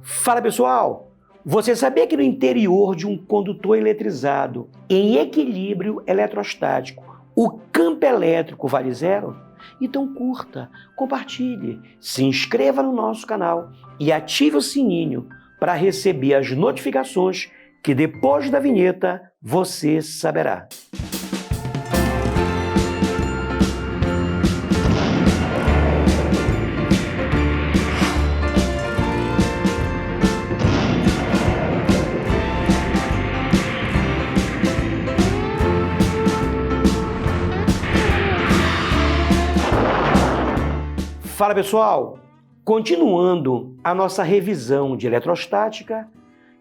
Fala pessoal, você sabia que no interior de um condutor eletrizado em equilíbrio eletrostático, o campo elétrico vale zero? Então curta, compartilhe, se inscreva no nosso canal e ative o sininho para receber as notificações que depois da vinheta você saberá. Fala pessoal, continuando a nossa revisão de eletrostática,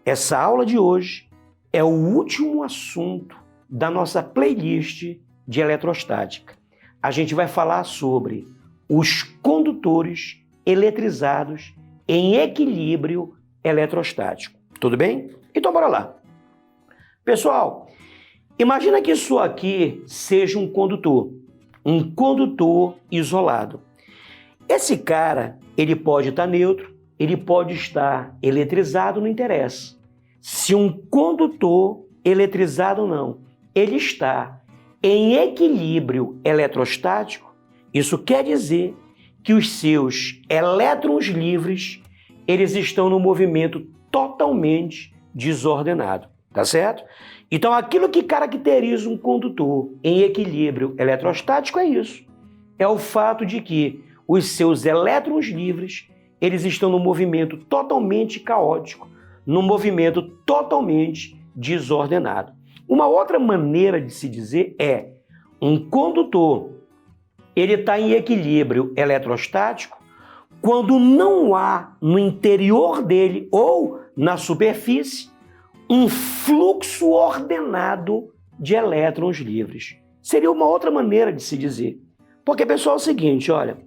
essa aula de hoje é o último assunto da nossa playlist de eletrostática. A gente vai falar sobre os condutores eletrizados em equilíbrio eletrostático. Tudo bem? Então bora lá. Pessoal, imagina que isso aqui seja um condutor isolado. Esse cara, ele pode estar neutro, ele pode estar eletrizado, não interessa. Se um condutor eletrizado ou não, ele está em equilíbrio eletrostático, isso quer dizer que os seus elétrons livres, eles estão no movimento totalmente desordenado, tá certo? Então, aquilo que caracteriza um condutor em equilíbrio eletrostático é isso. É o fato de que os seus elétrons livres, eles estão no movimento totalmente caótico, no movimento totalmente desordenado. Uma outra maneira de se dizer é um condutor, ele está em equilíbrio eletrostático quando não há no interior dele ou na superfície um fluxo ordenado de elétrons livres. Seria uma outra maneira de se dizer. Porque, pessoal, é o seguinte, olha,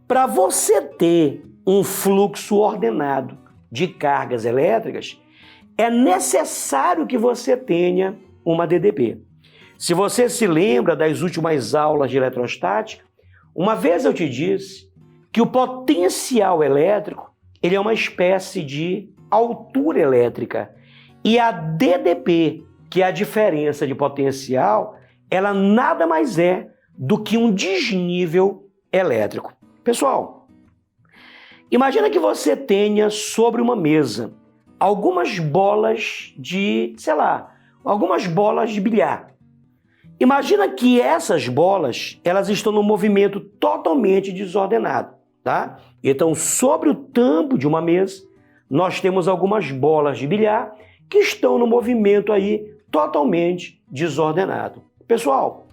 para você ter um fluxo ordenado de cargas elétricas, é necessário que você tenha uma DDP. Se você se lembra das últimas aulas de eletrostática, uma vez eu te disse que o potencial elétrico ele é uma espécie de altura elétrica. E a DDP, que é a diferença de potencial, ela nada mais é do que um desnível elétrico. Pessoal, imagina que você tenha sobre uma mesa algumas bolas de, algumas bolas de bilhar. Imagina que essas bolas, elas estão no movimento totalmente desordenado, tá? Então, sobre o tampo de uma mesa, nós temos algumas bolas de bilhar que estão no movimento aí totalmente desordenado. Pessoal,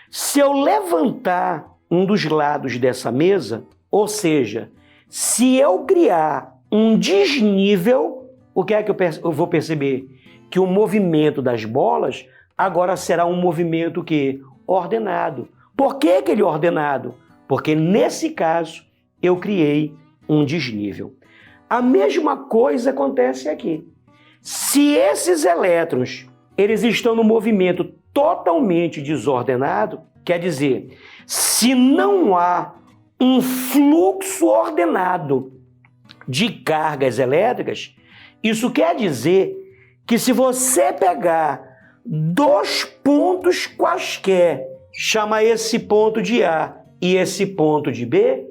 se eu levantar um dos lados dessa mesa, ou seja, se eu criar um desnível, o que é que eu vou perceber? Que o movimento das bolas agora será um movimento que ordenado. Por que ele é ordenado? Porque nesse caso eu criei um desnível. A mesma coisa acontece aqui. Se esses elétrons eles estão no movimento totalmente desordenado, quer dizer, se não há um fluxo ordenado de cargas elétricas, isso quer dizer que se você pegar dois pontos quaisquer, chama esse ponto de A e esse ponto de B,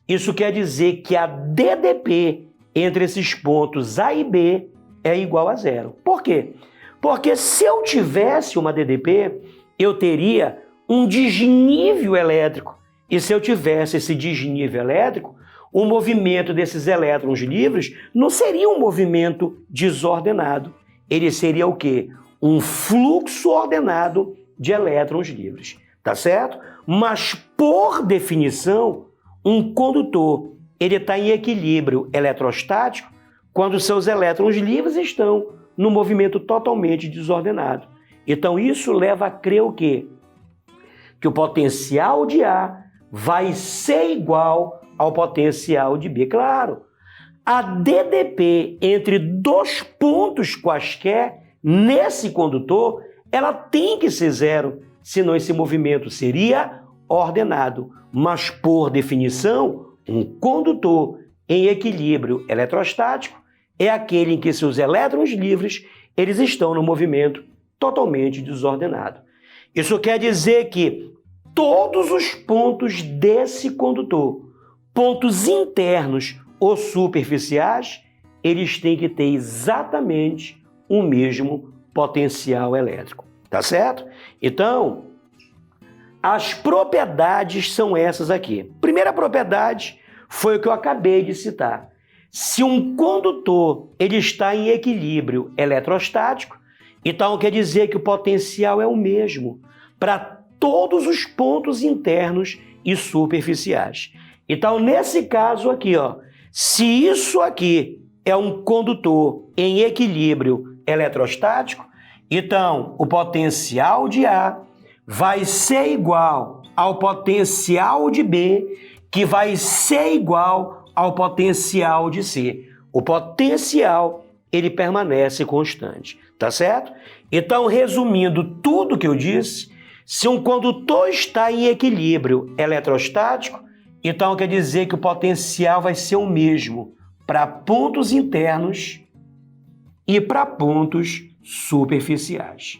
isso quer dizer que a DDP entre esses pontos A e B é igual a zero. Por quê? Porque se eu tivesse uma DDP, eu teria um desnível elétrico. E se eu tivesse esse desnível elétrico, o movimento desses elétrons livres não seria um movimento desordenado. Ele seria o quê? Um fluxo ordenado de elétrons livres. Tá certo? Mas, por definição, um condutor ele está em equilíbrio eletrostático quando seus elétrons livres estão no movimento totalmente desordenado. Então, isso leva a crer o quê? Que o potencial de A vai ser igual ao potencial de B. Claro, a DDP entre dois pontos quaisquer nesse condutor, ela tem que ser zero, senão esse movimento seria ordenado. Mas, por definição, um condutor em equilíbrio eletrostático, é aquele em que seus elétrons livres eles estão no movimento totalmente desordenado. Isso quer dizer que todos os pontos desse condutor, pontos internos ou superficiais, eles têm que ter exatamente o mesmo potencial elétrico, tá certo? Então, as propriedades são essas aqui. Primeira propriedade foi o que eu acabei de citar. Se um condutor ele está em equilíbrio eletrostático, então quer dizer que o potencial é o mesmo para todos os pontos internos e superficiais. Então, nesse caso aqui, ó, se isso aqui é um condutor em equilíbrio eletrostático, então o potencial de A vai ser igual ao potencial de B, que vai ser igual ao potencial de C. O potencial, ele permanece constante, tá certo? Então, resumindo tudo que eu disse, se um condutor está em equilíbrio eletrostático, então quer dizer que o potencial vai ser o mesmo para pontos internos e para pontos superficiais.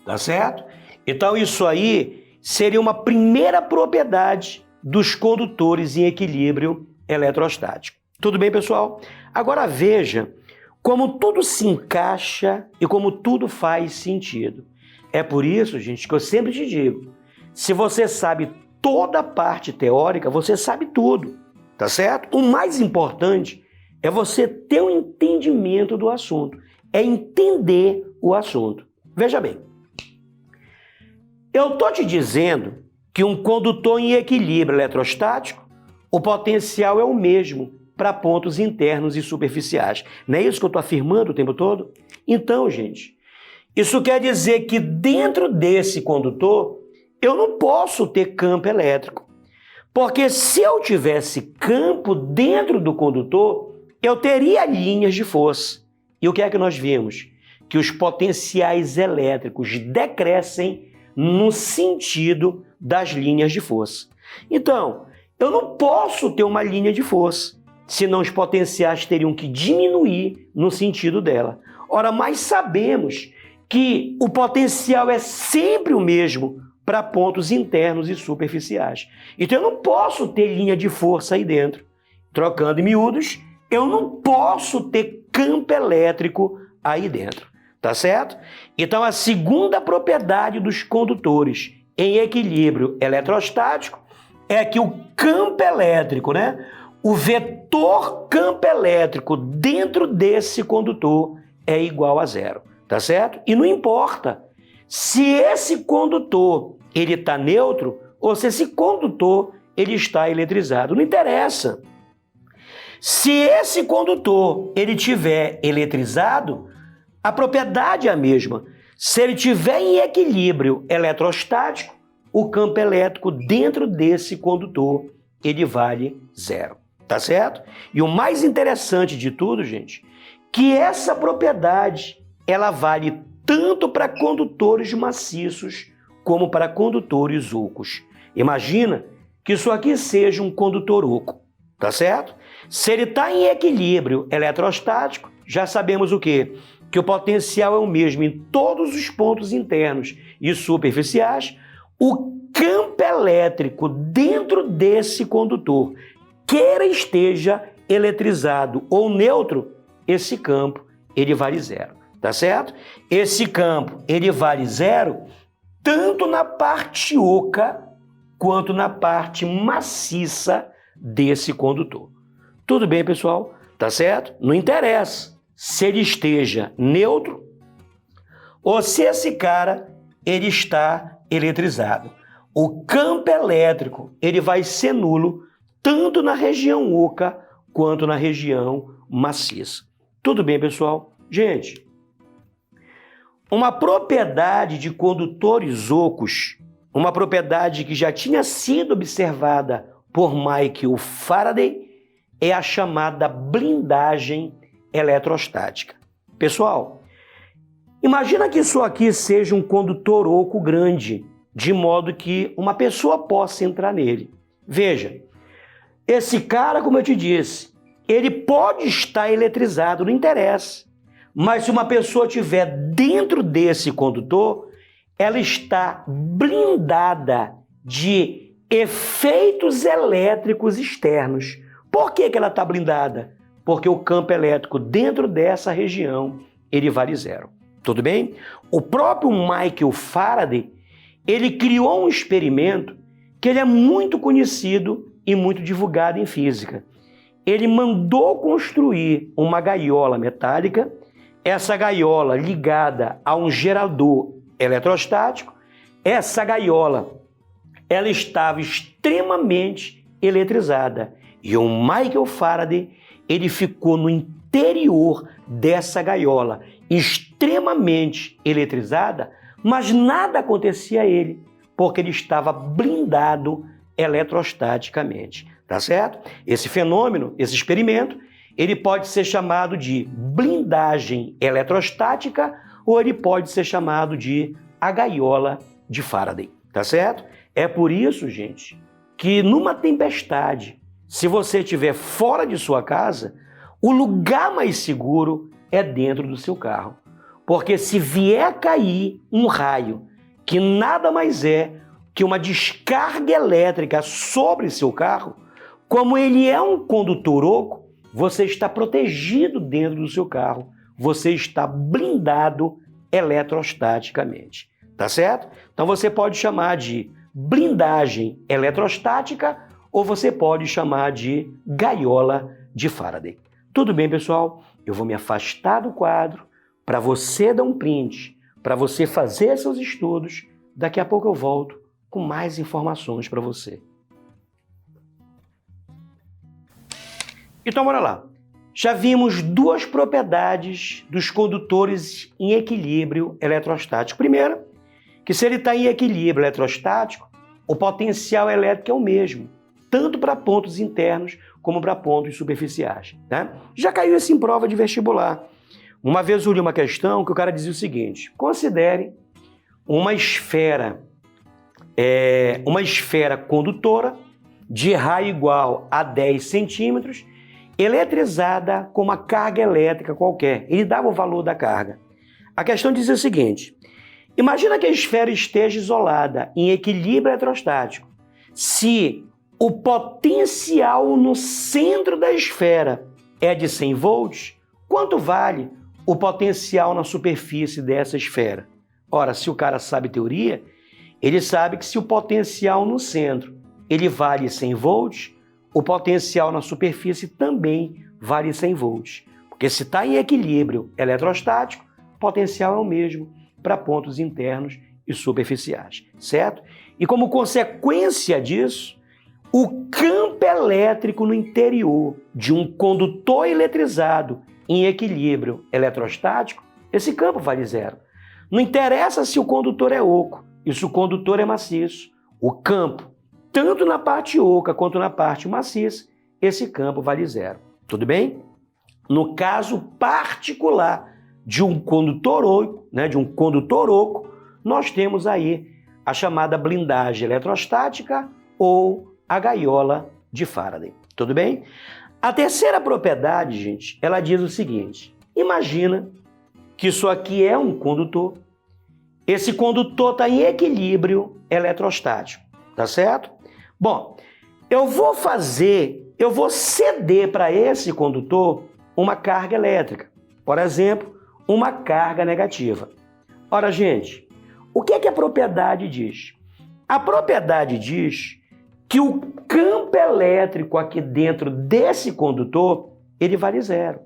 Tá certo? Então isso aí seria uma primeira propriedade dos condutores em equilíbrio eletrostático. Tudo bem, pessoal? Agora veja como tudo se encaixa e como tudo faz sentido. É por isso, gente, que eu sempre te digo, se você sabe toda a parte teórica, você sabe tudo, tá certo? O mais importante é você ter um entendimento do assunto, é entender o assunto. Veja bem, eu estou te dizendo que um condutor em equilíbrio eletrostático, o potencial é o mesmo para pontos internos e superficiais. Não é isso que eu estou afirmando o tempo todo? Então, gente, isso quer dizer que dentro desse condutor, eu não posso ter campo elétrico. Porque se eu tivesse campo dentro do condutor, eu teria linhas de força. E o que é que nós vimos? Que os potenciais elétricos decrescem no sentido das linhas de força. Então, eu não posso ter uma linha de força, senão os potenciais teriam que diminuir no sentido dela. Ora, mas sabemos que o potencial é sempre o mesmo para pontos internos e superficiais. Então, eu não posso ter linha de força aí dentro. Trocando em miúdos, eu não posso ter campo elétrico aí dentro. Tá certo? Então, a segunda propriedade dos condutores em equilíbrio eletrostático é que o campo elétrico, o vetor campo elétrico dentro desse condutor é igual a zero, tá certo? E não importa se esse condutor ele está neutro ou se esse condutor ele está eletrizado, não interessa. Se esse condutor ele tiver eletrizado, a propriedade é a mesma. Se ele estiver em equilíbrio eletrostático, o campo elétrico dentro desse condutor, ele vale zero, tá certo? E o mais interessante de tudo, gente, que essa propriedade, ela vale tanto para condutores maciços como para condutores ocos. Imagina que isso aqui seja um condutor oco, tá certo? Se ele está em equilíbrio eletrostático, já sabemos o quê? Que o potencial é o mesmo em todos os pontos internos e superficiais. O campo elétrico dentro desse condutor, quer esteja eletrizado ou neutro, esse campo ele vale zero, tá certo? Esse campo ele vale zero tanto na parte oca quanto na parte maciça desse condutor. Tudo bem, pessoal? Tá certo? Não interessa se ele esteja neutro ou se esse cara ele está eletrizado. O campo elétrico ele vai ser nulo tanto na região oca quanto na região maciça. Tudo bem, pessoal? Gente, uma propriedade de condutores ocos, uma propriedade que já tinha sido observada por Michael Faraday, é a chamada blindagem eletrostática. Pessoal, imagina que isso aqui seja um condutor oco grande, de modo que uma pessoa possa entrar nele. Veja, Esse cara, como eu te disse, ele pode estar eletrizado, não interessa. Mas se uma pessoa estiver dentro desse condutor, ela está blindada de efeitos elétricos externos. Por que ela está blindada? Porque o campo elétrico dentro dessa região, ele vale zero. Tudo bem? O próprio Michael Faraday, ele criou um experimento que ele é muito conhecido e muito divulgado em física. Ele mandou construir uma gaiola metálica, essa gaiola ligada a um gerador eletrostático. Essa gaiola, ela estava extremamente eletrizada. E o Michael Faraday, ele ficou no interior dessa gaiola, extremamente eletrizada, mas nada acontecia a ele, porque ele estava blindado eletrostaticamente, tá certo? Esse fenômeno, esse experimento, ele pode ser chamado de blindagem eletrostática ou ele pode ser chamado de a gaiola de Faraday, tá certo? É por isso, gente, que numa tempestade, se você estiver fora de sua casa, o lugar mais seguro é dentro do seu carro. Porque se vier cair um raio, que nada mais é que uma descarga elétrica sobre seu carro, como ele é um condutor oco, você está protegido dentro do seu carro, você está blindado eletrostaticamente, tá certo? Então você pode chamar de blindagem eletrostática ou você pode chamar de gaiola de Faraday. Tudo bem, pessoal? Eu vou me afastar do quadro para você dar um print, para você fazer seus estudos. Daqui a pouco eu volto com mais informações para você. Então, bora lá. Já vimos duas propriedades dos condutores em equilíbrio eletrostático. Primeiro, que se ele está em equilíbrio eletrostático, o potencial elétrico é o mesmo, tanto para pontos internos como para pontos superficiais, né? Já caiu isso em prova de vestibular. Uma vez eu li uma questão que o cara dizia o seguinte: considere uma esfera condutora de raio igual a 10 centímetros, eletrizada com uma carga elétrica qualquer. Ele dava o valor da carga. A questão dizia o seguinte: imagina que a esfera esteja isolada em equilíbrio eletrostático. Se o potencial no centro da esfera é de 100 volts, quanto vale o potencial na superfície dessa esfera? Ora, se o cara sabe teoria, ele sabe que se o potencial no centro ele vale 100 volts, o potencial na superfície também vale 100 volts. Porque se está em equilíbrio eletrostático, o potencial é o mesmo para pontos internos e superficiais, certo? E como consequência disso, o campo elétrico no interior de um condutor eletrizado em equilíbrio eletrostático, esse campo vale zero. Não interessa se o condutor é oco e se o condutor é maciço. O campo, tanto na parte oca quanto na parte maciça, esse campo vale zero. Tudo bem? No caso particular de um condutor oco, nós temos aí a chamada blindagem eletrostática ou a gaiola de Faraday. Tudo bem? A terceira propriedade, gente, ela diz o seguinte: imagina que isso aqui é um condutor. Esse condutor está em equilíbrio eletrostático, tá certo? Bom, eu vou ceder para esse condutor uma carga elétrica. Por exemplo, uma carga negativa. Ora, gente, o que é que a propriedade diz? A propriedade diz que o campo elétrico aqui dentro desse condutor, ele vale zero.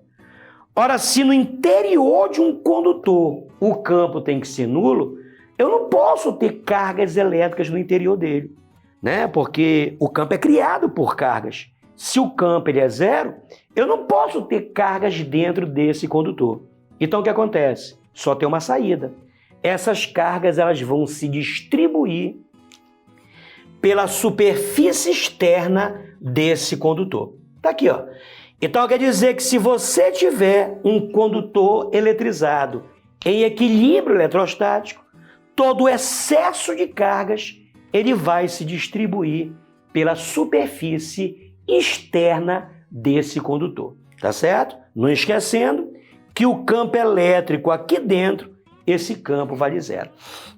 Ora, se no interior de um condutor o campo tem que ser nulo, eu não posso ter cargas elétricas no interior dele, né? Porque o campo é criado por cargas. Se o campo ele é zero, eu não posso ter cargas dentro desse condutor. Então o que acontece? Só tem uma saída. Essas cargas elas vão se distribuir pela superfície externa desse condutor. Tá aqui, ó. Então quer dizer que se você tiver um condutor eletrizado em equilíbrio eletrostático, todo o excesso de cargas ele vai se distribuir pela superfície externa desse condutor, tá certo? Não esquecendo que o campo elétrico aqui dentro, esse campo vale zero.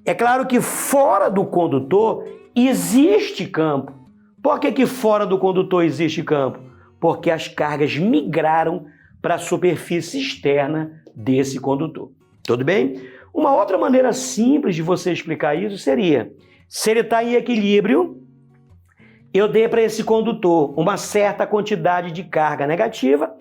É claro que fora do condutor existe campo. Por que fora do condutor existe campo? Porque as cargas migraram para a superfície externa desse condutor. Tudo bem? Uma outra maneira simples de você explicar isso seria, se ele está em equilíbrio, eu dei para esse condutor uma certa quantidade de carga negativa,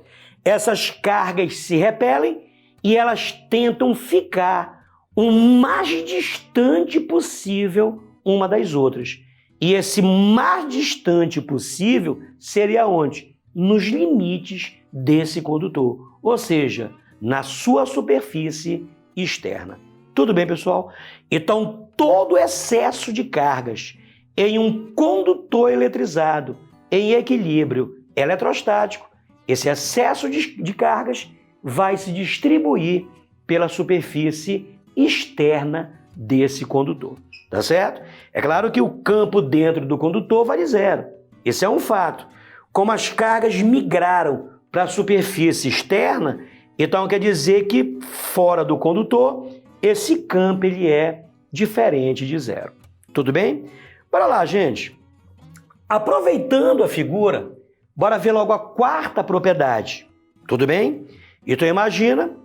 essas cargas se repelem e elas tentam ficar o mais distante possível uma das outras. E esse mais distante possível seria onde? Nos limites desse condutor, ou seja, na sua superfície externa. Tudo bem, pessoal? Então, todo excesso de cargas em um condutor eletrizado em equilíbrio eletrostático, esse excesso de cargas vai se distribuir pela superfície externa desse condutor. Tá certo? É claro que o campo dentro do condutor vale zero. Esse é um fato. Como as cargas migraram para a superfície externa, então quer dizer que fora do condutor, esse campo ele é diferente de zero. Tudo bem? Bora lá, gente. Aproveitando a figura, bora ver logo a quarta propriedade. Tudo bem? Então imagina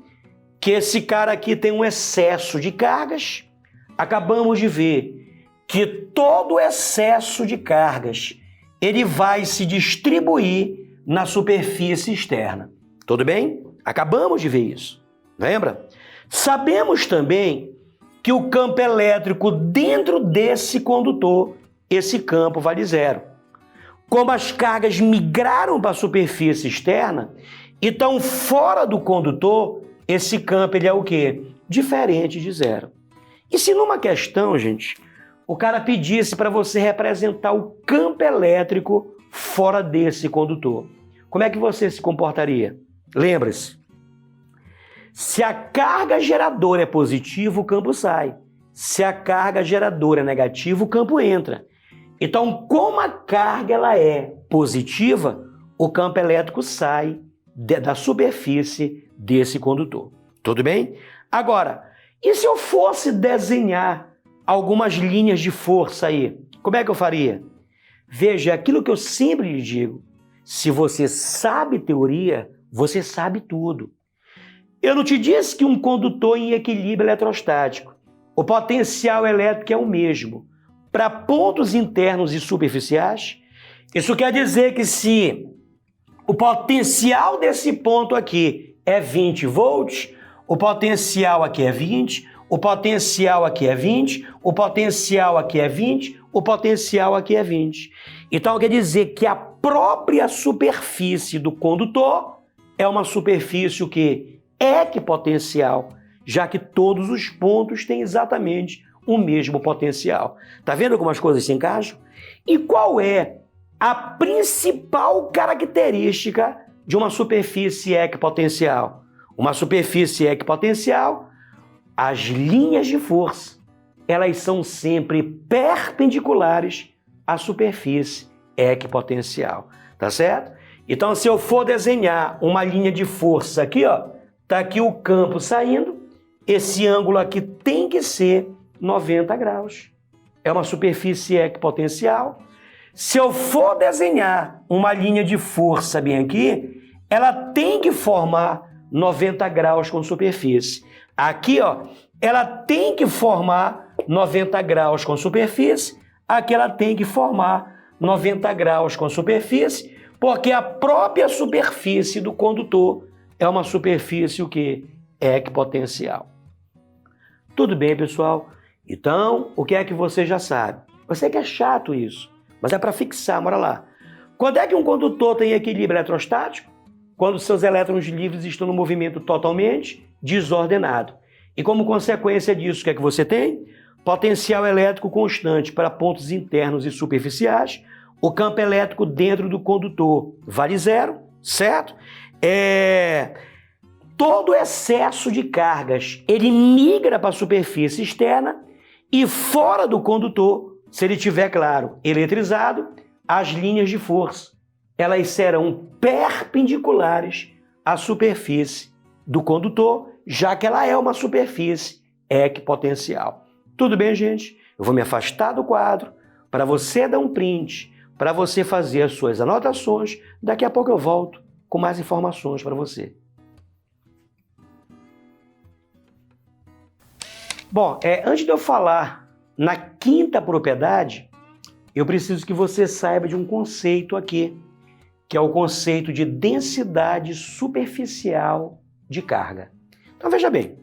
que esse cara aqui tem um excesso de cargas. Acabamos de ver que todo excesso de cargas ele vai se distribuir na superfície externa. Tudo bem? Acabamos de ver isso. Lembra? Sabemos também que o campo elétrico dentro desse condutor, esse campo vale zero. Como as cargas migraram para a superfície externa, então fora do condutor, esse campo ele é o quê? Diferente de zero. E se numa questão, gente, o cara pedisse para você representar o campo elétrico fora desse condutor, como é que você se comportaria? Lembre-se, se a carga geradora é positiva, o campo sai. Se a carga geradora é negativa, o campo entra. Então, como a carga ela é positiva, o campo elétrico sai da superfície desse condutor. Tudo bem? Agora, e se eu fosse desenhar algumas linhas de força aí? Como é que eu faria? Veja, aquilo que eu sempre lhe digo, se você sabe teoria, você sabe tudo. Eu não te disse que um condutor em equilíbrio eletrostático, o potencial elétrico é o mesmo para pontos internos e superficiais? Isso quer dizer que se o potencial desse ponto aqui é 20 volts, o potencial aqui é 20, o potencial aqui é 20, o potencial aqui é 20, o potencial aqui é 20. Então quer dizer que a própria superfície do condutor é uma superfície o quê? Equipotencial, já que todos os pontos têm exatamente o mesmo potencial. Tá vendo como as coisas se encaixam? E qual é a principal característica de uma superfície equipotencial? Uma superfície equipotencial, as linhas de força, elas são sempre perpendiculares à superfície equipotencial, tá certo? Então, se eu for desenhar uma linha de força aqui, ó, tá aqui o campo saindo, esse ângulo aqui tem que ser 90 graus. É uma superfície equipotencial. Se eu for desenhar uma linha de força bem aqui, ela tem que formar 90 graus com superfície. Aqui, ó, ela tem que formar 90 graus com superfície. Aqui ela tem que formar 90 graus com superfície, porque a própria superfície do condutor é uma superfície o quê? Equipotencial. Tudo bem, pessoal? Então, o que é que você já sabe? Você que é chato isso, mas é para fixar, bora lá. Quando é que um condutor tem equilíbrio eletrostático? Quando seus elétrons livres estão no movimento totalmente desordenado. E como consequência disso, o que é que você tem? Potencial elétrico constante para pontos internos e superficiais. O campo elétrico dentro do condutor vale zero, certo? Todo excesso de cargas, ele migra para a superfície externa e fora do condutor, se ele estiver, claro, eletrizado, as linhas de força, elas serão perpendiculares à superfície do condutor, já que ela é uma superfície equipotencial. Tudo bem, gente? Eu vou me afastar do quadro para você dar um print, para você fazer as suas anotações. Daqui a pouco eu volto com mais informações para você. Bom, antes de eu falar na quinta propriedade, eu preciso que você saiba de um conceito aqui, que é o conceito de densidade superficial de carga. Então veja bem,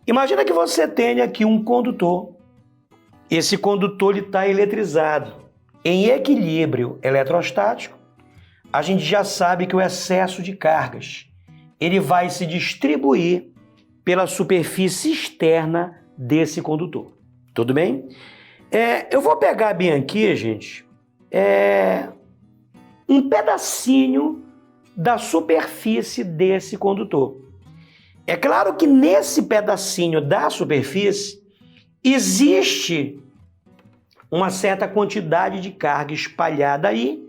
imagina que você tenha aqui um condutor, esse condutor está eletrizado, em equilíbrio eletrostático. A gente já sabe que o excesso de cargas ele vai se distribuir pela superfície externa desse condutor. Tudo bem? Eu vou pegar bem aqui, gente, um pedacinho da superfície desse condutor. É claro que nesse pedacinho da superfície existe uma certa quantidade de carga espalhada aí,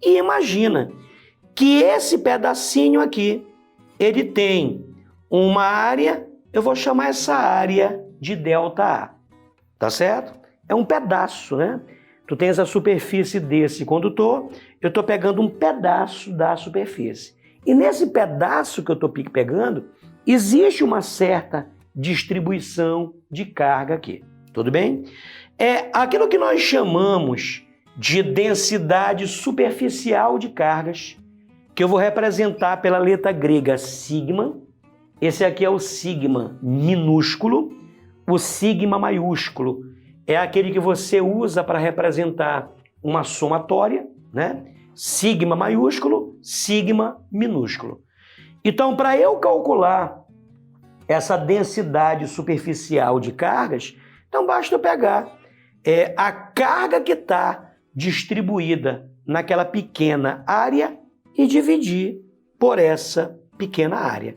e imagina que esse pedacinho aqui, ele tem uma área, eu vou chamar essa área de ΔA, tá certo? É um pedaço, né? Tu tens a superfície desse condutor, eu estou pegando um pedaço da superfície. E nesse pedaço que eu estou pegando, existe uma certa distribuição de carga aqui. Tudo bem? É aquilo que nós chamamos de densidade superficial de cargas, que eu vou representar pela letra grega sigma. Esse aqui é o sigma minúsculo, o sigma maiúsculo é aquele que você usa para representar uma somatória, né? Sigma maiúsculo, sigma minúsculo. Então, para eu calcular essa densidade superficial de cargas, então basta eu pegar a carga que está distribuída naquela pequena área e dividir por essa pequena área,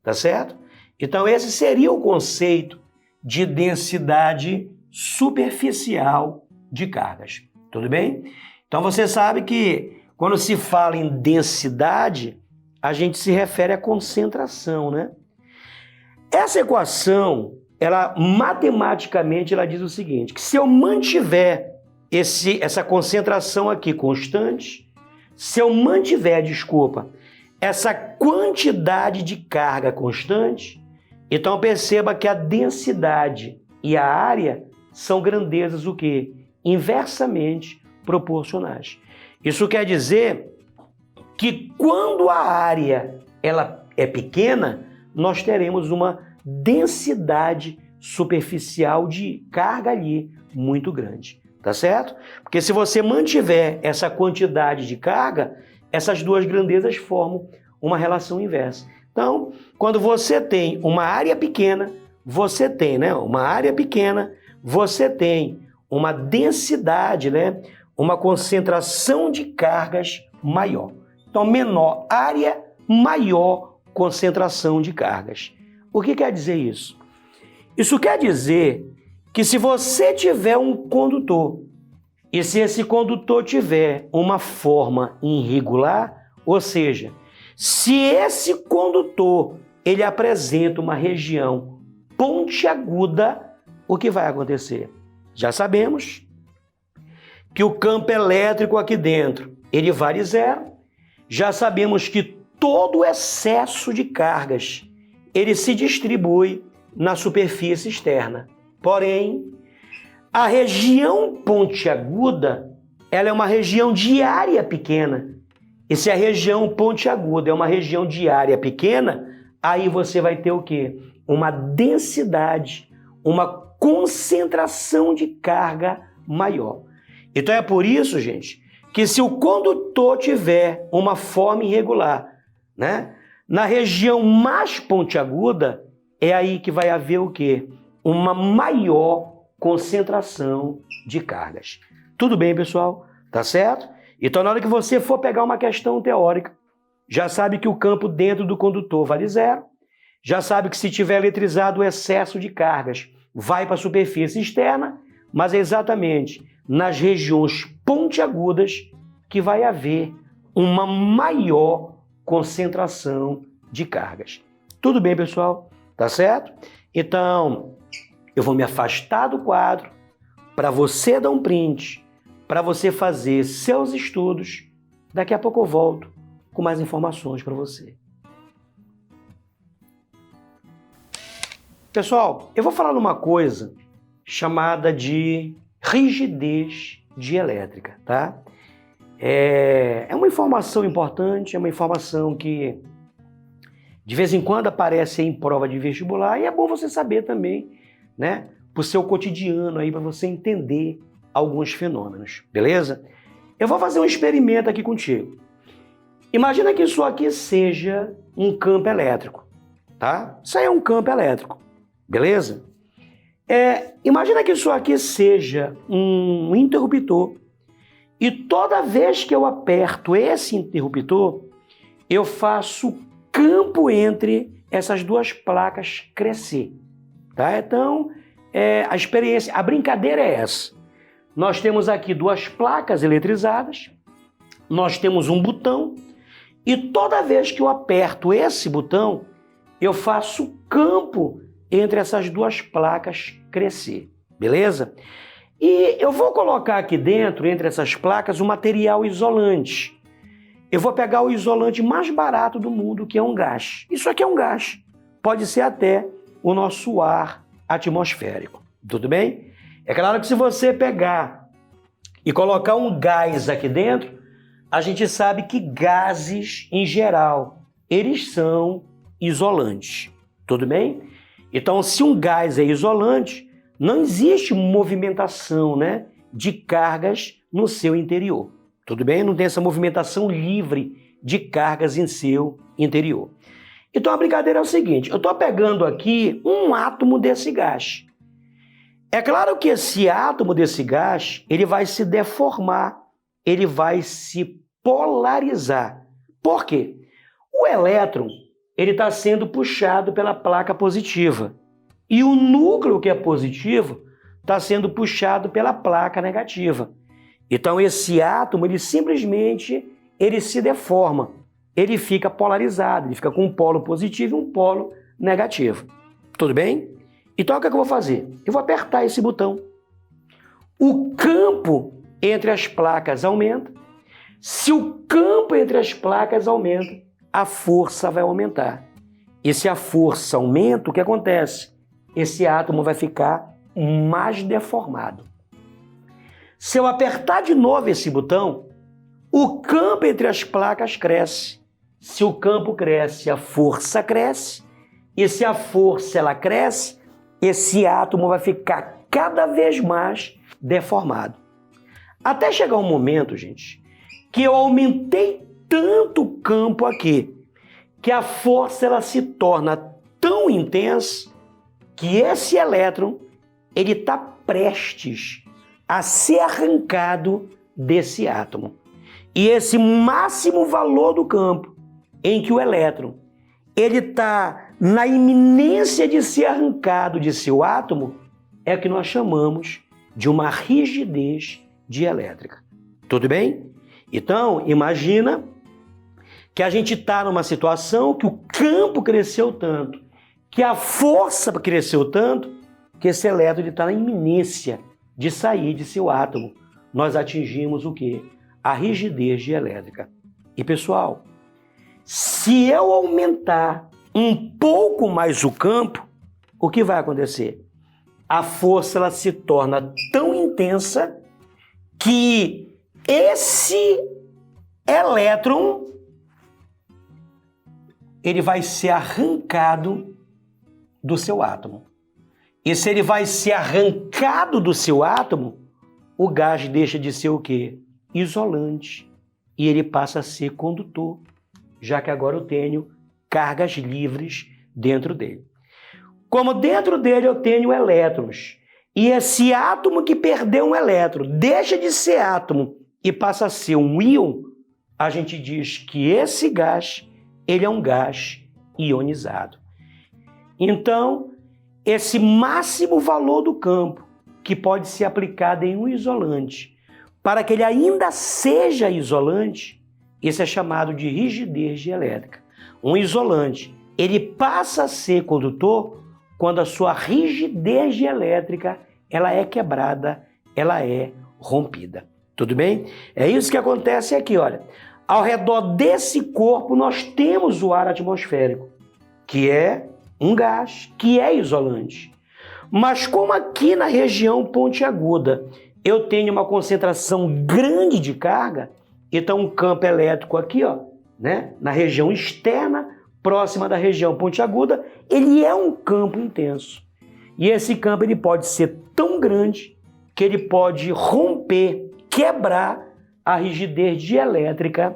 tá certo? Então, esse seria o conceito de densidade superficial de cargas. Tudo bem? Então você sabe que quando se fala em densidade, a gente se refere à concentração, né? Essa equação, ela matematicamente ela diz o seguinte, que se eu mantiver essa concentração aqui constante, se eu mantiver, essa quantidade de carga constante, então perceba que a densidade e a área são grandezas o quê? Inversamente proporcionais. Isso quer dizer que quando a área ela é pequena, nós teremos uma densidade superficial de carga ali muito grande, tá certo? Porque se você mantiver essa quantidade de carga, essas duas grandezas formam uma relação inversa. Então, quando você tem uma área pequena, você tem, né, você tem uma densidade, né, uma concentração de cargas maior. Então, menor área, maior concentração de cargas. O que quer dizer isso? Isso quer dizer que se você tiver um condutor e se esse condutor tiver uma forma irregular, ou seja, se esse condutor ele apresenta uma região pontiaguda, o que vai acontecer? Já sabemos que o campo elétrico aqui dentro ele vale zero. Já sabemos que todo o excesso de cargas ele se distribui na superfície externa. Porém, a região pontiaguda ela é uma região de área pequena. E se a região pontiaguda é uma região de área pequena, aí você vai ter o quê? Uma densidade, uma concentração de carga maior. Então é por isso, gente, que se o condutor tiver uma forma irregular, né, na região mais pontiaguda, é aí que vai haver o quê? Uma maior concentração de cargas. Tudo bem, pessoal? Tá certo? Então, na hora que você for pegar uma questão teórica, já sabe que o campo dentro do condutor vale zero, já sabe que se tiver eletrizado o excesso de cargas vai para a superfície externa, mas é exatamente nas regiões pontiagudas que vai haver uma maior concentração de cargas. Tudo bem, pessoal? Tá certo? Então, eu vou me afastar do quadro para você dar um print, para você fazer seus estudos. Daqui a pouco eu volto com mais informações para você. Pessoal, eu vou falar uma coisa chamada de rigidez dielétrica, tá? É uma informação importante, é uma informação que de vez em quando aparece em prova de vestibular e é bom você saber também, né? Para o seu cotidiano aí, para você entender alguns fenômenos, beleza? Eu vou fazer um experimento aqui contigo. Imagina que isso aqui seja um campo elétrico, tá? Isso aí é um campo elétrico, beleza? Imagina que isso aqui seja um interruptor e toda vez que eu aperto esse interruptor, eu faço o campo entre essas duas placas crescer, tá? Então, a brincadeira é essa. Nós temos aqui duas placas eletrizadas, nós temos um botão e toda vez que eu aperto esse botão, eu faço o campo entre essas duas placas crescer, beleza? E eu vou colocar aqui dentro, entre essas placas, um material isolante. Eu vou pegar o isolante mais barato do mundo, que é um gás. Isso aqui é um gás. Pode ser até o nosso ar atmosférico. Tudo bem? É claro que se você pegar e colocar um gás aqui dentro, a gente sabe que gases, em geral, eles são isolantes. Tudo bem? Então, se um gás é isolante, não existe movimentação, né, de cargas no seu interior. Tudo bem? Não tem essa movimentação livre de cargas em seu interior. Então a brincadeira é o seguinte, eu estou pegando aqui um átomo desse gás. É claro que esse átomo desse gás, ele vai se deformar, ele vai se polarizar. Por quê? O elétron, ele está sendo puxado pela placa positiva. E o núcleo que é positivo está sendo puxado pela placa negativa. Então esse átomo, ele simplesmente se deforma. Ele fica polarizado, ele fica com um polo positivo e um polo negativo. Tudo bem? Então o que é que eu vou fazer? Eu vou apertar esse botão. O campo entre as placas aumenta. Se o campo entre as placas aumenta, a força vai aumentar. E se a força aumenta, o que acontece? Esse átomo vai ficar mais deformado. Se eu apertar de novo esse botão, o campo entre as placas cresce. Se o campo cresce, a força cresce. E se a força ela cresce, esse átomo vai ficar cada vez mais deformado. Até chegar um momento, gente, que eu aumentei tanto o campo aqui, que a força ela se torna tão intensa que esse elétron ele está prestes a ser arrancado desse átomo. E esse máximo valor do campo em que o elétron ele está na iminência de ser arrancado de seu átomo é o que nós chamamos de uma rigidez dielétrica. Tudo bem? Então, imagina que a gente está numa situação que o campo cresceu tanto, que a força cresceu tanto, que esse elétron está na iminência de sair de seu átomo. Nós atingimos o quê? A rigidez dielétrica. E pessoal, se eu aumentar um pouco mais o campo, o que vai acontecer? A força ela se torna tão intensa que esse elétron ele vai ser arrancado do seu átomo. E se ele vai ser arrancado do seu átomo, o gás deixa de ser o quê? Isolante. E ele passa a ser condutor, já que agora eu tenho cargas livres dentro dele. Como dentro dele eu tenho elétrons, e esse átomo que perdeu um elétron deixa de ser átomo e passa a ser um íon, a gente diz que esse gás ele é um gás ionizado. Então, esse máximo valor do campo, que pode ser aplicado em um isolante, para que ele ainda seja isolante, isso é chamado de rigidez dielétrica. Um isolante, ele passa a ser condutor quando a sua rigidez dielétrica ela é quebrada, ela é rompida. Tudo bem? É isso que acontece aqui, olha. Ao redor desse corpo nós temos o ar atmosférico, que é um gás, que é isolante. Mas como aqui na região pontiaguda eu tenho uma concentração grande de carga, então um campo elétrico aqui, ó, né, na região externa, próxima da região pontiaguda, ele é um campo intenso. E esse campo ele pode ser tão grande que ele pode romper, quebrar a rigidez dielétrica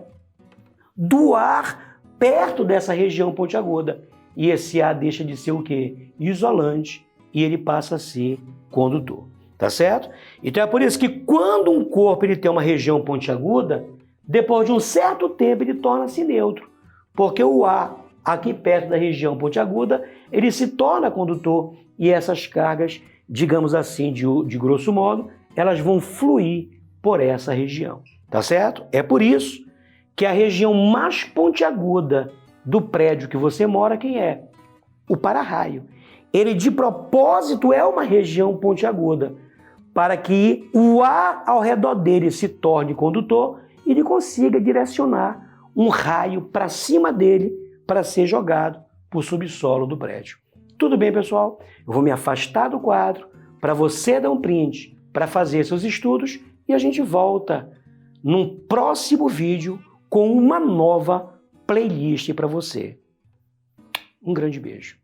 do ar perto dessa região pontiaguda. E esse ar deixa de ser o quê? Isolante, e ele passa a ser condutor. Tá certo? Então é por isso que quando um corpo ele tem uma região pontiaguda, depois de um certo tempo ele torna-se neutro, porque o ar aqui perto da região pontiaguda, ele se torna condutor e essas cargas, digamos assim, de grosso modo, elas vão fluir por essa região, tá certo? É por isso que a região mais pontiaguda do prédio que você mora, quem é? O para-raio. Ele de propósito é uma região pontiaguda, para que o ar ao redor dele se torne condutor e ele consiga direcionar um raio para cima dele para ser jogado para o subsolo do prédio. Tudo bem, pessoal? Eu vou me afastar do quadro para você dar um print para fazer seus estudos e a gente volta num próximo vídeo com uma nova playlist para você. Um grande beijo.